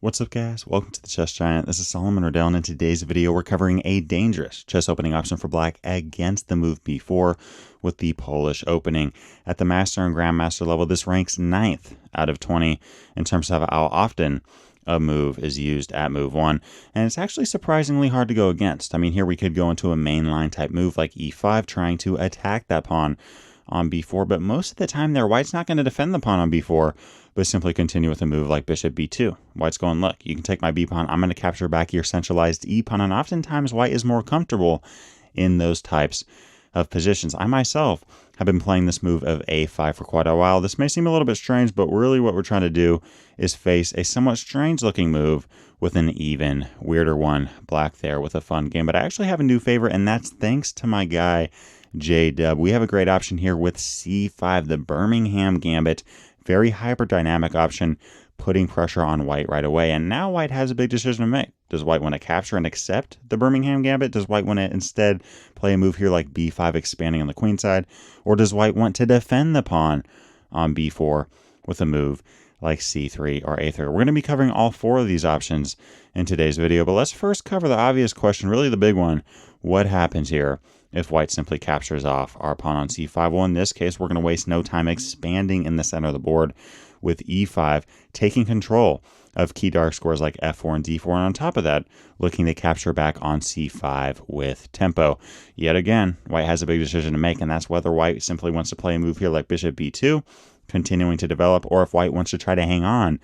What's up, guys? Welcome to the Chess Giant. This is Solomon Riddell, and in today's video we're covering a dangerous chess opening option for black against the move b4 with the Polish opening. At the Master and Grandmaster level, this ranks 9th out of 20 in terms of how often a move is used at move 1, and it's actually surprisingly hard to go against. I mean, here we could go into a mainline type move like e5, trying to attack that pawn on b4, but most of the time there, white's not going to defend the pawn on b4, but simply continue with a move like bishop b2. White's going, look, you can take my b pawn, I'm going to capture back your centralized e pawn, and oftentimes white is more comfortable in those types of positions. I myself have been playing this move of a5 for quite a while. This may seem a little bit strange, but really what we're trying to do is face a somewhat strange looking move with an even weirder one, black there with a fun game. But I actually have a new favorite, and that's thanks to my guy J-Dub. We have a great option here with c5, the Birmingham Gambit. Very hyperdynamic option, putting pressure on white right away. And now white has a big decision to make. Does white want to capture and accept the Birmingham Gambit? Does white want to instead play a move here like b5, expanding on the queen side? Or does white want to defend the pawn on b4 with a move like c3 or a3? We're going to be covering all four of these options in today's video, but let's first cover the obvious question, really the big one. What happens here if white simply captures off our pawn on c5? Well, in this case, we're going to waste no time expanding in the center of the board with e5, taking control of key dark squares like f4 and d4, and on top of that, looking to capture back on c5 with tempo. Yet again, white has a big decision to make, and that's whether white simply wants to play a move here like bishop b2, continuing to develop, or if white wants to try to hang on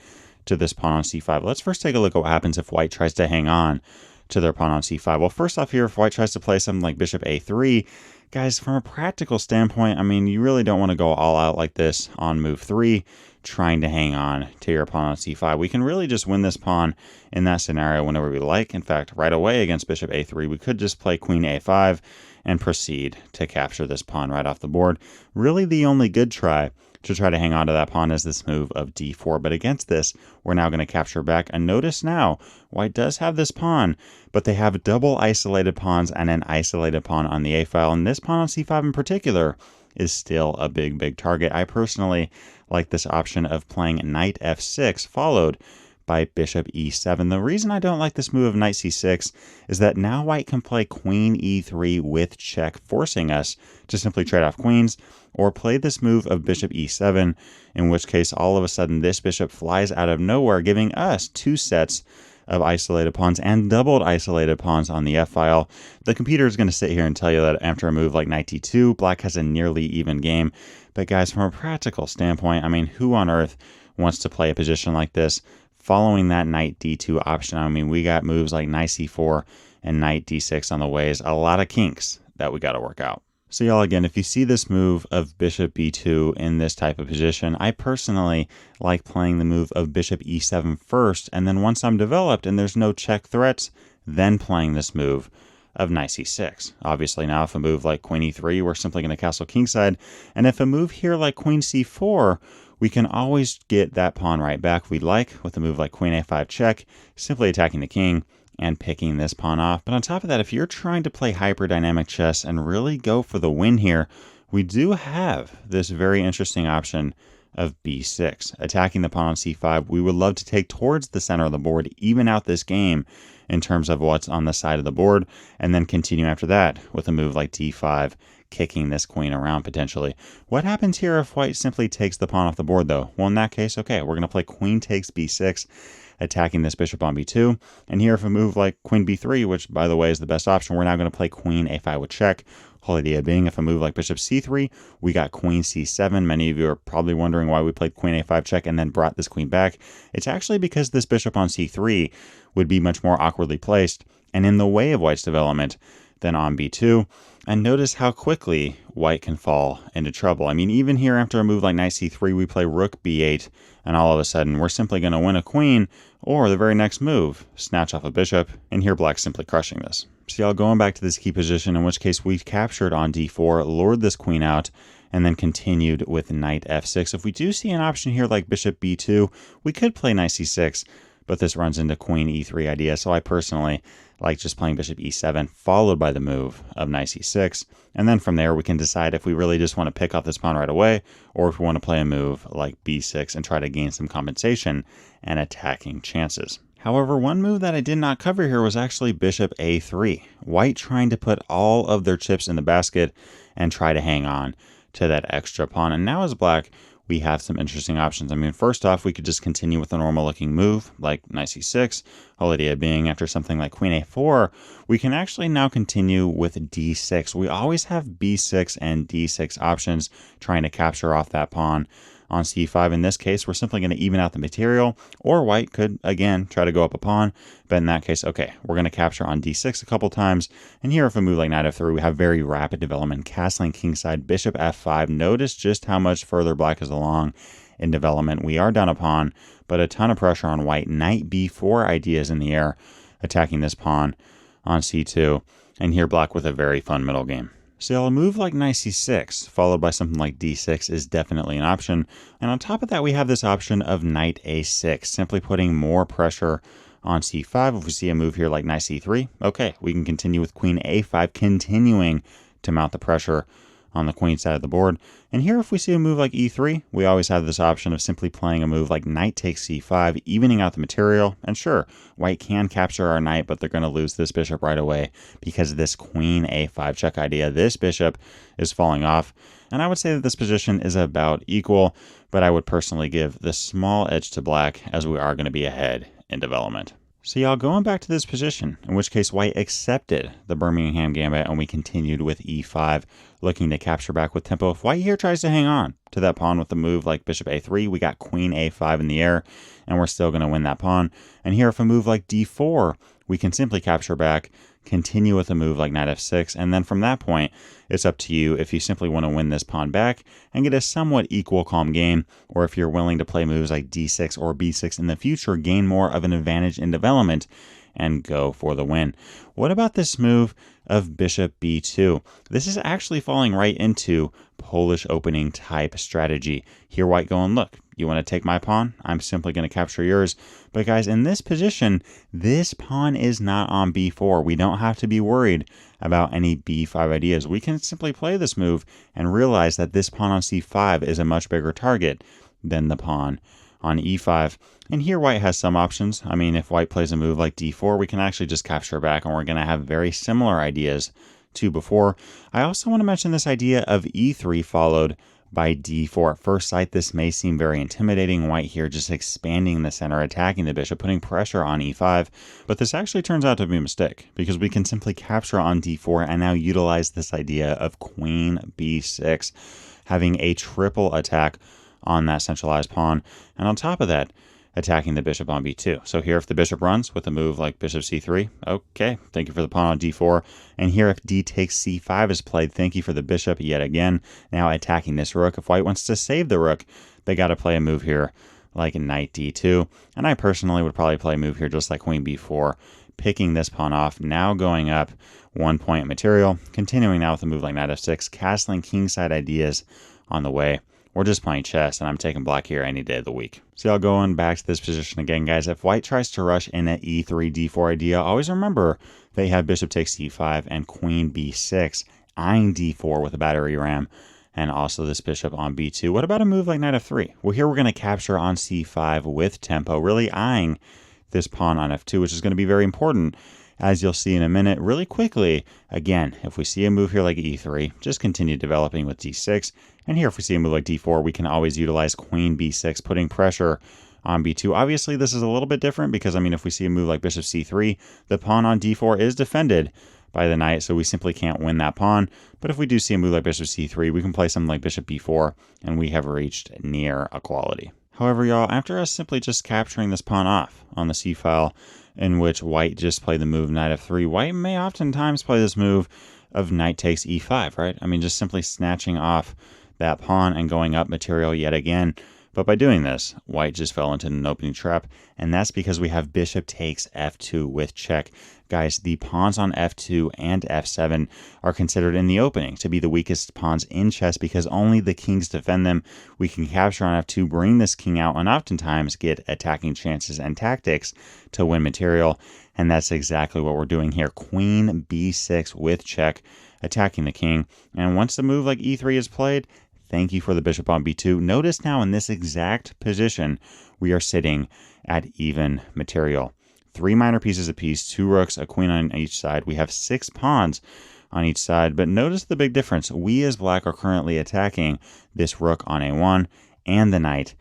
to this pawn on c5. Let's first take a look at what happens if white tries to hang on to their pawn on c5. Well, first off here, if white tries to play something like bishop a3, guys, from a practical standpoint, I mean, you really don't want to go all out like this on move 3, trying to hang on to your pawn on c5. We can really just win this pawn in that scenario whenever we like. In fact, right away against bishop a3, we could just play queen a5 and proceed to capture this pawn right off the board. Really, the only good try to hang on to that pawn is this move of d4. But against this, we're now going to capture back. And notice now, white does have this pawn, but they have double isolated pawns and an isolated pawn on the a file. And this pawn on c5 in particular is still a big target. I personally like this option of playing knight f6 followed by bishop e7. The reason I don't like this move of knight c6 is that now white can play queen e3 with check, forcing us to simply trade off queens, or play this move of bishop e7, in which case all of a sudden this bishop flies out of nowhere, giving us two sets of isolated pawns and doubled isolated pawns on the f-file. The computer is going to sit here and tell you that after a move like knight d2, black has a nearly even game. But guys, from a practical standpoint, I mean, who on earth wants to play a position like this following that knight d2 option? I mean, we got moves like knight c4 and knight d6 on the ways. A lot of kinks that we got to work out. So y'all, again, if you see this move of bishop b2 in this type of position, I personally like playing the move of bishop e7 first, and then once I'm developed and there's no check threats, then playing this move of knight c6. Obviously now, if a move like queen e3, we're simply going to castle kingside, and if a move here like queen c4, we can always get that pawn right back we'd like with a move like queen a5 check, simply attacking the king and picking this pawn off. But on top of that, if you're trying to play hyperdynamic chess and really go for the win here, we do have this very interesting option of b6, attacking the pawn on c5. We would love to take towards the center of the board, even out this game in terms of what's on the side of the board, and then continue after that with a move like d5, kicking this queen around potentially. What happens here if white simply takes the pawn off the board though? Well, in that case, okay, we're going to play queen takes b6, attacking this bishop on b2. And here, if a move like queen b3, which by the way is the best option, we're now going to play queen a5 with check. Whole idea being, if a move like bishop c3, we got queen c7. Many of you are probably wondering why we played queen a5 check and then brought this queen back. It's actually because this bishop on c3 would be much more awkwardly placed and in the way of white's development than on b2. And notice how quickly white can fall into trouble. I mean, even here after a move like knight c3, we play rook b8, and all of a sudden we're simply going to win a queen, or the very next move, snatch off a bishop, and here black's simply crushing this. So y'all, going back to this key position, in which case we captured on d4, lured this queen out, and then continued with knight f6. If we do see an option here like bishop b2, we could play knight c6, but this runs into queen e3 idea, so I personally like just playing bishop e7 followed by the move of knight c6, and then from there we can decide if we really just want to pick off this pawn right away, or if we want to play a move like b6 and try to gain some compensation and attacking chances. However, one move that I did not cover here was actually bishop a3. White trying to put all of their chips in the basket and try to hang on to that extra pawn. And now as black, we have some interesting options. I mean, first off, we could just continue with a normal looking move like knight c6. Whole idea being after something like queen a4, we can actually now continue with d6. We always have b6 and d6 options trying to capture off that pawn on c5. In this case, we're simply going to even out the material, or white could, again, try to go up a pawn. But in that case, okay, we're going to capture on d6 a couple times. And here, if we move like knight f3, we have very rapid development. Castling kingside, bishop f5. Notice just how much further black is along in development. We are down a pawn, but a ton of pressure on white. Knight b4 ideas in the air, attacking this pawn on c2. And here, black with a very fun middle game. So a move like knight c6, followed by something like d6, is definitely an option. And on top of that, we have this option of knight a6, simply putting more pressure on c5. If we see a move here like knight c3, okay, we can continue with queen a5, continuing to mount the pressure on the queen side of the board. And here, if we see a move like e3, we always have this option of simply playing a move like knight takes c5, evening out the material. And sure, white can capture our knight, but they're going to lose this bishop right away because of this queen a5 check idea. This bishop is falling off. And I would say that this position is about equal, but I would personally give the small edge to black as we are going to be ahead in development. So y'all, going back to this position, in which case white accepted the Birmingham Gambit and we continued with e5, looking to capture back with tempo. If white here tries to hang on to that pawn with a move like bishop a3, we got queen a5 in the air, and we're still going to win that pawn. And here, if a move like d4, we can simply capture back, continue with a move like knight f6, and then from that point, it's up to you if you simply want to win this pawn back and get a somewhat equal calm game, or if you're willing to play moves like d6 or b6 in the future, gain more of an advantage in development, and go for the win. What about this move of bishop b2? This is actually falling right into Polish opening type strategy. Here white going, look, you want to take my pawn? I'm simply going to capture yours. But guys, in this position, this pawn is not on b4. We don't have to be worried about any b5 ideas. We can simply play this move and realize that this pawn on c5 is a much bigger target than the pawn on e5. And here white has some options. I mean, if white plays a move like d4, we can actually just capture back, and we're going to have very similar ideas to before. I also want to mention this idea of e3 followed by d4. At first sight, this may seem very intimidating. White here just expanding the center, attacking the bishop, putting pressure on e5. But this actually turns out to be a mistake, because we can simply capture on d4 and now utilize this idea of queen b6, having a triple attack on that centralized pawn. And on top of that, attacking the bishop on b2. So here, if the bishop runs with a move like bishop c3, okay, thank you for the pawn on d4. And here, if d takes c5 is played, thank you for the bishop yet again. Now attacking this rook. If white wants to save the rook, they got to play a move here like knight d2. And I personally would probably play a move here just like queen b4, picking this pawn off, now going up 1 point material, continuing now with a move like knight f6, castling kingside ideas on the way. We're just playing chess, and I'm taking black here any day of the week. So y'all, going back to this position again, guys. If white tries to rush in at e3, d4 idea, always remember they have bishop takes c5 and queen b6, eyeing d4 with a battery ram, and also this bishop on b2. What about a move like knight f3? Well, here we're going to capture on c5 with tempo, really eyeing this pawn on f2, which is going to be very important, as you'll see in a minute. Really quickly, again, if we see a move here like e3, just continue developing with d6. And here, if we see a move like d4, we can always utilize queen b6, putting pressure on b2. Obviously, this is a little bit different because, I mean, if we see a move like bishop c3, the pawn on d4 is defended by the knight, so we simply can't win that pawn. But if we do see a move like bishop c3, we can play something like bishop b4, and we have reached near equality. However, y'all, after us simply just capturing this pawn off on the c-file, in which white just played the move knight f3, white may oftentimes play this move of knight takes e5, right? I mean, just simply snatching off that pawn and going up material yet again. But by doing this, white just fell into an opening trap, and that's because we have bishop takes f2 with check. Guys, the pawns on f2 and f7 are considered in the opening to be the weakest pawns in chess because only the kings defend them. We can capture on f2, bring this king out, and oftentimes get attacking chances and tactics to win material, and that's exactly what we're doing here. Queen b6 with check, attacking the king, and once the move like e3 is played, thank you for the bishop on b2. Notice now in this exact position, we are sitting at even material. 3 minor pieces apiece, 2 rooks, a queen on each side. We have 6 pawns on each side, but notice the big difference. We as black are currently attacking this rook on a1 and the knight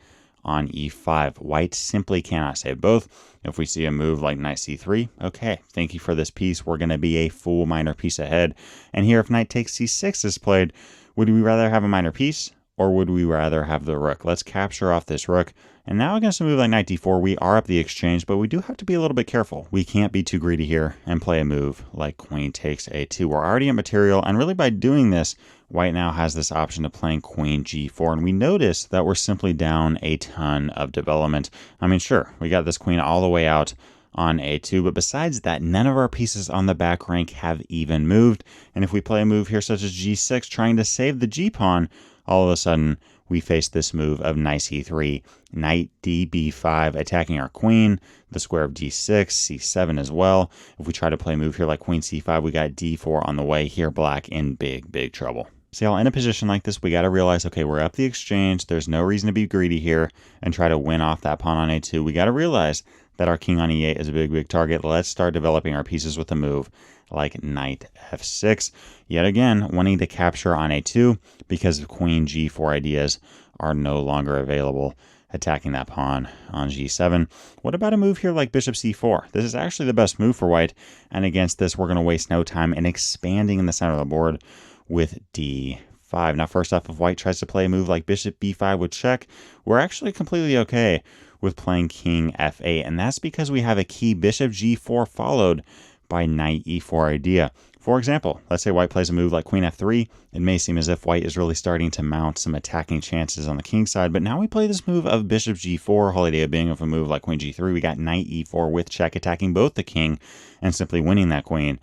on e5. White simply cannot save both. If we see a move like knight c3, okay, thank you for this piece. We're going to be a full minor piece ahead. And here, if knight takes c6 is played, would we rather have a minor piece or would we rather have the rook? Let's capture off this rook. And now against a move like knight d4, we are up the exchange, but we do have to be a little bit careful. We can't be too greedy here and play a move like queen takes a2. We're already at material, and really by doing this, white now has this option of playing queen g4, and we notice that we're simply down a ton of development. I mean, sure, we got this queen all the way out on a2, but besides that, none of our pieces on the back rank have even moved. And if we play a move here such as g6, trying to save the g-pawn, all of a sudden, we face this move of knight c3, knight db5, attacking our queen, the square of d6, c7 as well. If we try to play a move here like queen c5, we got d4 on the way. Here, black in big trouble. See, in a position like this, we got to realize, okay, we're up the exchange. There's no reason to be greedy here and try to win off that pawn on a2. We got to realize that our king on e8 is a big target. Let's start developing our pieces with a move like knight f6. Yet again, wanting to capture on a2 because queen g4 ideas are no longer available, attacking that pawn on g7. What about a move here like bishop c4? This is actually the best move for white, and against this, we're going to waste no time in expanding in the center of the board with d5. Now, first off, if white tries to play a move like bishop b5 with check, we're actually completely okay with playing king f8, and that's because we have a key bishop g4 followed by knight e4 idea. For example, let's say white plays a move like queen f3. It may seem as if white is really starting to mount some attacking chances on the king side, but now we play this move of bishop g4, whole idea being of a move like queen g3, we got knight e4 with check, attacking both the king and simply winning that queen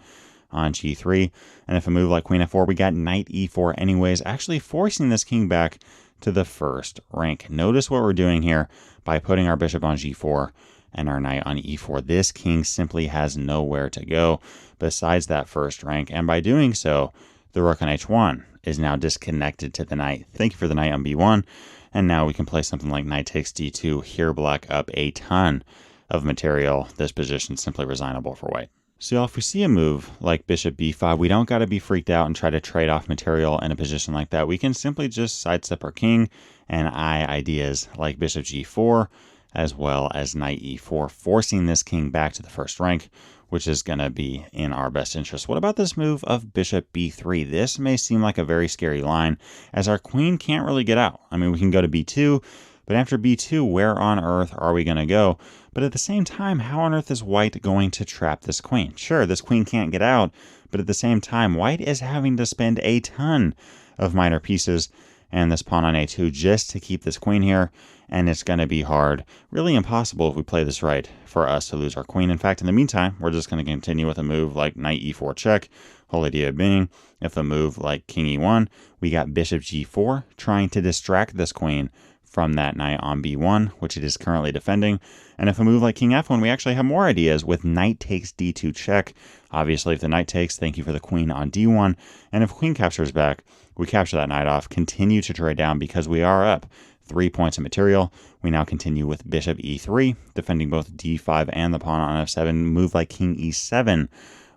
on g3. And if a move like queen f4, we got knight e4 anyways, actually forcing this king back to the first rank. Notice what we're doing here by putting our bishop on g4 and our knight on e4. This king simply has nowhere to go besides that first rank, and by doing so, the rook on h1 is now disconnected to the knight. Thank you for the knight on b1, and now we can play something like knight takes d2. Here, black up a ton of material. This position is simply resignable for white. So if we see a move like bishop b5, we don't got to be freaked out and try to trade off material in a position like that. We can simply just sidestep our king and ideas like bishop g4, as well as knight e4, forcing this king back to the first rank, which is going to be in our best interest. What about this move of bishop b3? This may seem like a very scary line, as our queen can't really get out. I mean, we can go to b2, but after b2, where on earth are we going to go? But at the same time, how on earth is white going to trap this queen? Sure, this queen can't get out, but at the same time, white is having to spend a ton of minor pieces and this pawn on a2 just to keep this queen here, and it's going to be hard, really impossible if we play this right, for us to lose our queen. In fact, in the meantime, we're just going to continue with a move like knight e4 check, whole idea being, if a move like king e1, we got bishop g4, trying to distract this queen from that knight on b1, which it is currently defending. And if a move like king f1, we actually have more ideas with knight takes d2 check. Obviously, if the knight takes, thank you for the queen on d1. And if queen captures back, we capture that knight off, continue to trade down because we are up 3 points of material. We now continue with bishop e3, defending both d5 and the pawn on f7. Move like king e7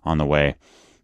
on the way,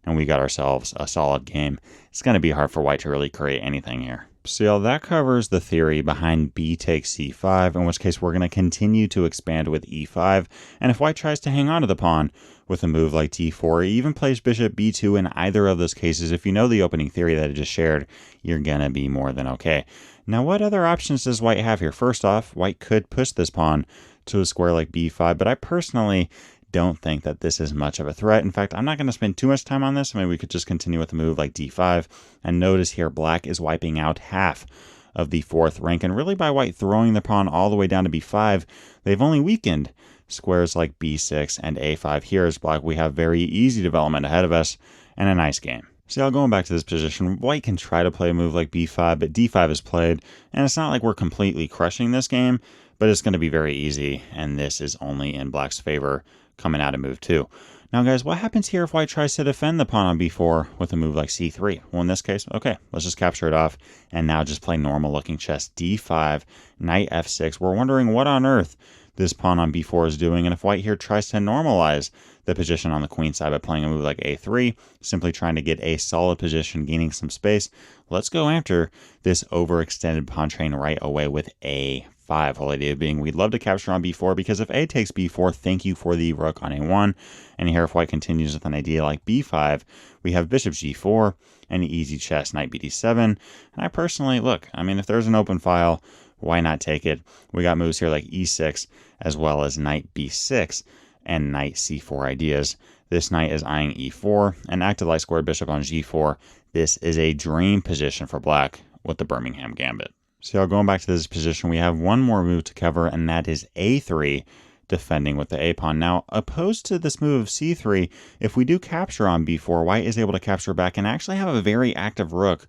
and we got ourselves a solid game. It's going to be hard for white to really create anything here. So that covers the theory behind b takes c5, in which case we're going to continue to expand with e5. And if white tries to hang on to the pawn with a move like d4, or even plays bishop b2 in either of those cases, if you know the opening theory that I just shared, you're going to be more than okay. Now, what other options does white have here? First off, white could push this pawn to a square like b5, but I personally don't think that this is much of a threat. In fact, I'm not going to spend too much time on this. I mean, we could just continue with a move like d5. And notice here, black is wiping out half of the fourth rank. And really by white throwing the pawn all the way down to b5, they've only weakened squares like b6 and a5. Here as black, we have very easy development ahead of us and a nice game. See, going back to this position, white can try to play a move like b5, but d5 is played. And it's not like we're completely crushing this game, but it's going to be very easy. And this is only in black's favor coming out of move 2. Now, guys, what happens here if white tries to defend the pawn on b4 with a move like c3? Well, in this case, okay, let's just capture it off and now just play normal looking chess. d5, knight f6. We're wondering what on earth this pawn on b4 is doing. And if white here tries to normalize the position on the queen side by playing a move like a3, simply trying to get a solid position, gaining some space, let's go after this overextended pawn train right away with a5. Whole idea being we'd love to capture on b4 because if a takes b4, thank you for the rook on a1. And here if white continues with an idea like b5, we have bishop g4 and easy chess, knight bd7. And I personally, look, I mean, if there's an open file, why not take it? We got moves here like e6 as well as knight b6 and knight c4 ideas. This knight is eyeing e4 and active light squared bishop on g4. This is a dream position for black with the Birmingham Gambit. So going back to this position, we have one more move to cover, and that is a3, defending with the a-pawn. Now, opposed to this move of c3, if we do capture on b4, white is able to capture back and actually have a very active rook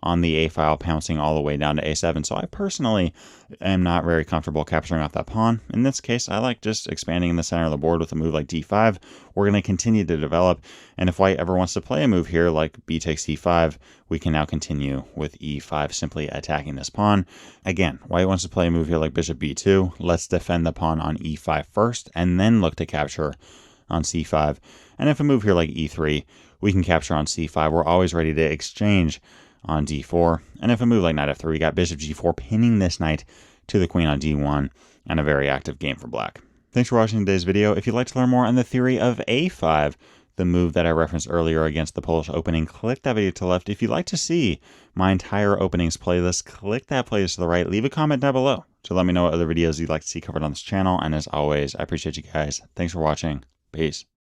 on the a file, pouncing all the way down to a7. So I personally am not very comfortable capturing off that pawn. In this case, I like just expanding in the center of the board with a move like d5. We're going to continue to develop, and if white ever wants to play a move here like b takes c5, we can now continue with e5, simply attacking this pawn. Again, white wants to play a move here like bishop b2. Let's defend the pawn on e5 first, and then look to capture on c5. And if a move here like e3, we can capture on c5. We're always ready to exchange on d4. And if a move like knight f3, we got bishop g4, pinning this knight to the queen on d1, and a very active game for black. Thanks for watching today's video. If you'd like to learn more on the theory of a5, the move that I referenced earlier against the Polish opening, click that video to the left. If you'd like to see my entire openings playlist, click that playlist to the right. Leave a comment down below to let me know what other videos you'd like to see covered on this channel. And as always, I appreciate you guys. Thanks for watching. Peace.